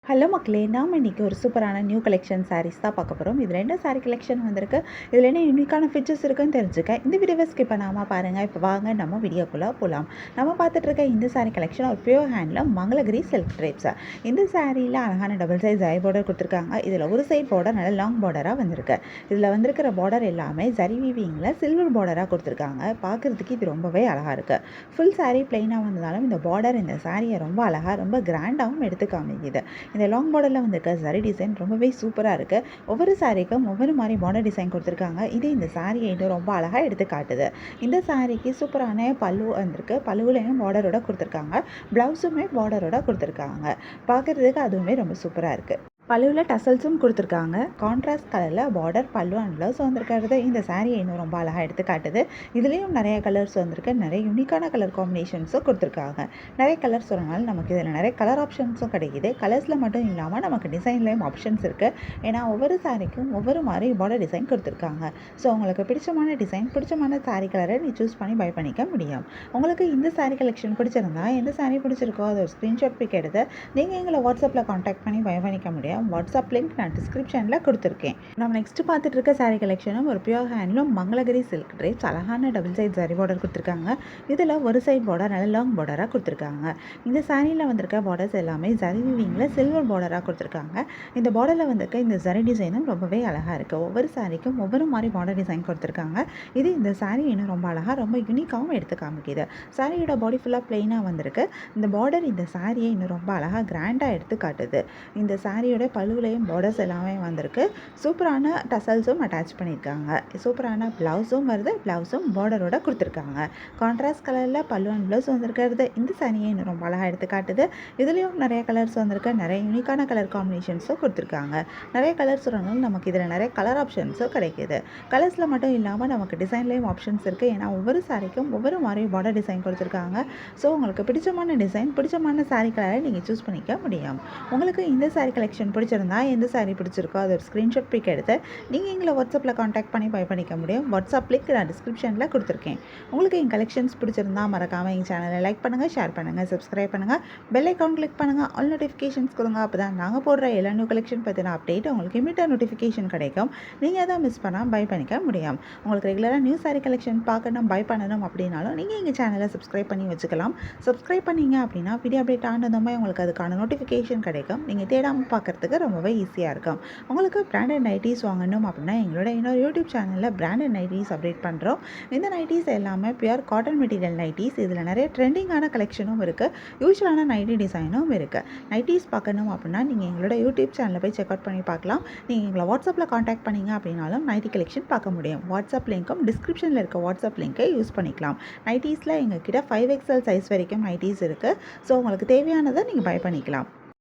Hello மக்களே, நாம் இன்றைக்கி ஒரு சூப்பரான நியூ கலெக்ஷன் சாரீஸ் தான் பார்க்க போகிறோம். இதில் என்ன சாரீ கலெக்ஷன் வந்திருக்கு, இதில் என்ன யூனிக்கான ஃபீச்சர்ஸ் இருக்குன்னு தெரிஞ்சுக்க இந்த வீடியோவை ஸ்கிப் பண்ணாமல் பாருங்கள். இப்போ வாங்க நம்ம வீடியோக்குள்ளே போகலாம். நம்ம பார்த்துட்டு இருக்க இந்த சாரீ கலெக்ஷன் ஒரு பியூர் ஹேண்டில் மங்களகிரி சில்க் ட்ரேப்ஸ். இந்த சாரியில் அழகான டபுள் சைஸ் ஐ பார்டர் கொடுத்துருக்காங்க. இதில் ஒரு சைட் பார்டர் நல்ல லாங் பார்டராக வந்திருக்கு. இதில் வந்திருக்கிற பார்டர் எல்லாமே ஜரி வீவிங்கில் சில்வர் பார்டராக கொடுத்துருக்காங்க. பார்க்குறதுக்கு இது ரொம்பவே அழகாக இருக்குது. ஃபுல் சாரீ பிளைனாக வந்ததாலும் இந்த பார்டர் இந்த சாரியை ரொம்ப அழகாக ரொம்ப கிராண்டாகவும் எடுத்து காமிக்குது. இந்த லாங் பார்டரில் வந்திருக்க சாரீ டிசைன் ரொம்பவே சூப்பராக இருக்குது. ஒவ்வொரு சாரீக்கும் ஒவ்வொரு மாதிரி பார்டர் டிசைன் கொடுத்துருக்காங்க. இது இந்த சாரியை இன்னும் ரொம்ப அழகாக எடுத்து காட்டுது. இந்த சாரிக்கு சூப்பரான பல்லு வந்திருக்கு. பல்லுவிலையும் பார்டரோட கொடுத்துருக்காங்க. ப்ளவுஸுமே பார்டரோட கொடுத்துருக்காங்க. பார்க்குறதுக்கு அதுவுமே ரொம்ப சூப்பராக இருக்குது. பல்லுவில் டசல்ஸும் கொடுத்துருக்காங்க. கான்ட்ராஸ்ட் கலரில் பார்டர் பல்லு அண்ட் ப்ளவுஸ் வந்திருக்கிறது இந்த சாரியை இன்னும் ரொம்ப அழகாக எடுத்து காட்டுது. இதுலேயும் நிறைய கலர்ஸ் வந்திருக்கு. நிறைய யூனிக்கான கலர் காம்பினேஷன்ஸும் கொடுத்துருக்காங்க. நிறைய கலர்ஸ் வரனால நமக்கு இதில் நிறைய கலர் ஆப்ஷன்ஸும் கிடைக்கிது. கலர்ஸில் மட்டும் இல்லாமல் நமக்கு டிசைன்லேயும் ஆப்ஷன்ஸ் இருக்குது. ஏன்னா ஒவ்வொரு சாரிக்கும் ஒவ்வொரு மாதிரி பார்டர் டிசைன் கொடுத்துருக்காங்க. ஸோ உங்களுக்கு பிடிச்சமான டிசைன் பிடிச்சமான சாரீ கலரை நீ சூஸ் பண்ணி பை பண்ணிக்க முடியும். உங்களுக்கு இந்த சாரீ கலெக்ஷன் பிடிச்சிருந்தா எந்த சாரீ பிடிச்சிருக்கோ அதை ஒரு ஸ்க்ரீன்ஷாட் பிக் எடுத்து நீங்கள் எங்களை வாட்ஸ்அப்பில் காண்டாக்ட் பண்ணி பை பண்ணிக்க முடியும். வாட்ஸ்அப் லிங்க் நான் டிஸ்கிரிப்ஷனில் கொடுத்துருக்கேன். நம்ம நெக்ஸ்ட் பார்த்துட்டு இருக்க சாரீ கலெக்ஷனும் ஒரு பியூர் ஹேண்ட்லூம் மங்களகிரி சில்க் ட்ரேப்ஸ். அழகான டபுள் சைட் சாரி பார்டர் கொடுத்துருக்காங்க. இதில் ஒரு சைட் பார்டர் நல்ல லாங் பார்டராக கொடுத்துருக்காங்க. இந்த சாரியில் வந்திருக்க பார்டர்ஸ் எல்லாமே ஜரி வீவிங்கில் சில்வர் பார்டராக கொடுத்துருக்காங்க. இந்த பார்டரில் வந்திருக்க இந்த ஜரி டிசைனும் ரொம்பவே அழகாக இருக்குது. ஒவ்வொரு சாரிக்கும் ஒவ்வொரு மாதிரி பார்டர் டிசைன் கொடுத்துருக்காங்க. இது இந்த சாரீ இன்னும் ரொம்ப அழகாக ரொம்ப யூனிக்காகவும் எடுத்து காமிக்குது. சாரியோட பாடி ஃபுல்லாக பிளெயினாக வந்திருக்கு. இந்த பார்டர் இந்த சாரியை இன்னும் ரொம்ப அழகாக கிராண்டாக எடுத்து காட்டுது. இந்த சாரியோட பல்லுவிலையும் பார்டர்ஸ் எல்லாமே வந்திருக்கு. சூப்பரான டசல்ஸும் அட்டாச் பண்ணியிருக்காங்க. சூப்பரான ப்ளவுஸும் வருது. ப்ளவுஸும் பார்டரோட கொடுத்துருக்காங்க. கான்ட்ராஸ்ட் கலரில் பல்லு அண்ட் ப்ளவுஸ் வந்திருக்கிறது இந்த சாரியை இன்னும் ரொம்ப அழகாக எடுத்து காட்டுது. இதுலேயும் நிறைய கலர்ஸ் வந்திருக்கு. நிறைய யூனிக்கான கலர் காம்பினேஷன்ஸும் கொடுத்துருக்காங்க. நிறைய கலர்ஸ் வரணும் நமக்கு இதில் நிறைய கலர் ஆப்ஷன்ஸும் கிடைக்கிது. கலர்ஸில் மட்டும் இல்லாமல் நமக்கு டிசைன்லேயும் ஆப்ஷன்ஸ் இருக்குது. ஏன்னா ஒவ்வொரு சாரிக்கும் ஒவ்வொரு மாதிரி பார்டர் டிசைன் கொடுத்துருக்காங்க. ஸோ உங்களுக்கு பிடிச்சமான டிசைன் பிடிச்சமான சாரீ கலரை நீங்கள் சூஸ் பண்ணிக்க முடியும். உங்களுக்கு இந்த சாரீ கலெக்ஷன் பிடிச்சிருந்தா எந்த சாரீ பிடிச்சிருக்கோ அதை ஒரு ஸ்க்ரீன்ஷாட் பிக் எடுத்து நீங்கள் எங்களை வாட்ஸ்அப்பில் காண்டாக்ட் பண்ணி பை பண்ணிக்க முடியும். வாட்ஸ்அப் லிங்க் நான் டிஸ்கிரிப்ஷனில் கொடுத்துருக்கேன். உங்களுக்கு என் கலெக்ஷன்ஸ் பிடிச்சிருந்தா மறக்காமல் எங்கள் சேனலை லைக் பண்ணுங்கள், ஷேர் பண்ணுங்கள், சப்ஸ்கிரைப் பண்ணுங்கள், பெல் ஐக்கான் கிளிக் பண்ணுங்கள், ஆல் நோட்டிஃபிகேஷன்ஸ் கொடுங்க. அப்போ தான் நாங்கள் போடுற எல்லா நியூ கலெக்ஷன் பற்றின அப்டேட் உங்களுக்கு இமீடியட் நோட்டிஃபிகேஷன் கிடைக்கும். நீங்கள் எதாவது மிஸ் பண்ணால் பை பண்ணிக்க முடியும். உங்களுக்கு ரெகுலராக நியூ சாரீ கலெக்ஷன் பார்க்கணும் பை பண்ணணும் அப்படின்னாலும் நீங்கள் எங்கள் சேனலை சப்ஸ்கிரைப் பண்ணி வச்சுக்கலாம். சப்ஸ்கிரைப் பண்ணிங்க அப்படின்னா வீடியோ அப்டேட் ஆனதுமே உங்களுக்கு அதுக்கான நோட்டிஃபிகேஷன் கிடைக்கும். நீங்கள் தேடாமல் பார்க்குறதுக்கு ரொம்பவே ஈஸியாக இருக்கும். உங்களுக்கு பிராண்டட் நைட்டிஸ் வாங்கணும் அப்படின்னா எங்களோட இன்னொரு யூடியூப் சேனலில் பிராண்டட் நைட்டிஸ் அப்டேட் பண்ணுறோம். இந்த நைட்டிஸ் எல்லாமே பியூர் காட்டன் மெட்டீரியல் நைட்டிஸ். இதில் நிறைய ட்ரெண்டிங்கான கலெக்ஷனும் இருக்குது. யூஸ்வலான நைட்டி டிசைனும் இருக்குது. நைட்டிஸ் பார்க்கணும் அப்படின்னா நீங்கள் எங்களோட யூடியூப் சேனலில் போய் செக் அவுட் பண்ணி பார்க்கலாம். நீங்கள் எங்களை வாட்ஸ்அப்பில் காண்டாக்ட் பண்ணிங்க அப்படின்னாலும் நைட்டி கலெக்ஷன் பார்க்க முடியும். வாட்ஸ்அப் லிங்க்கும் டிஸ்கிரிப்ஷனில் இருக்க வாட்ஸ்அப் லிங்கை யூஸ் பண்ணிக்கலாம். நைட்டிஸில் எங்ககிட்ட 5XL சைஸ் வரைக்கும் நைட்டிஸ் இருக்குது. ஸோ உங்களுக்கு தேவையானதை நீங்கள் பை பண்ணிக்கலாம்.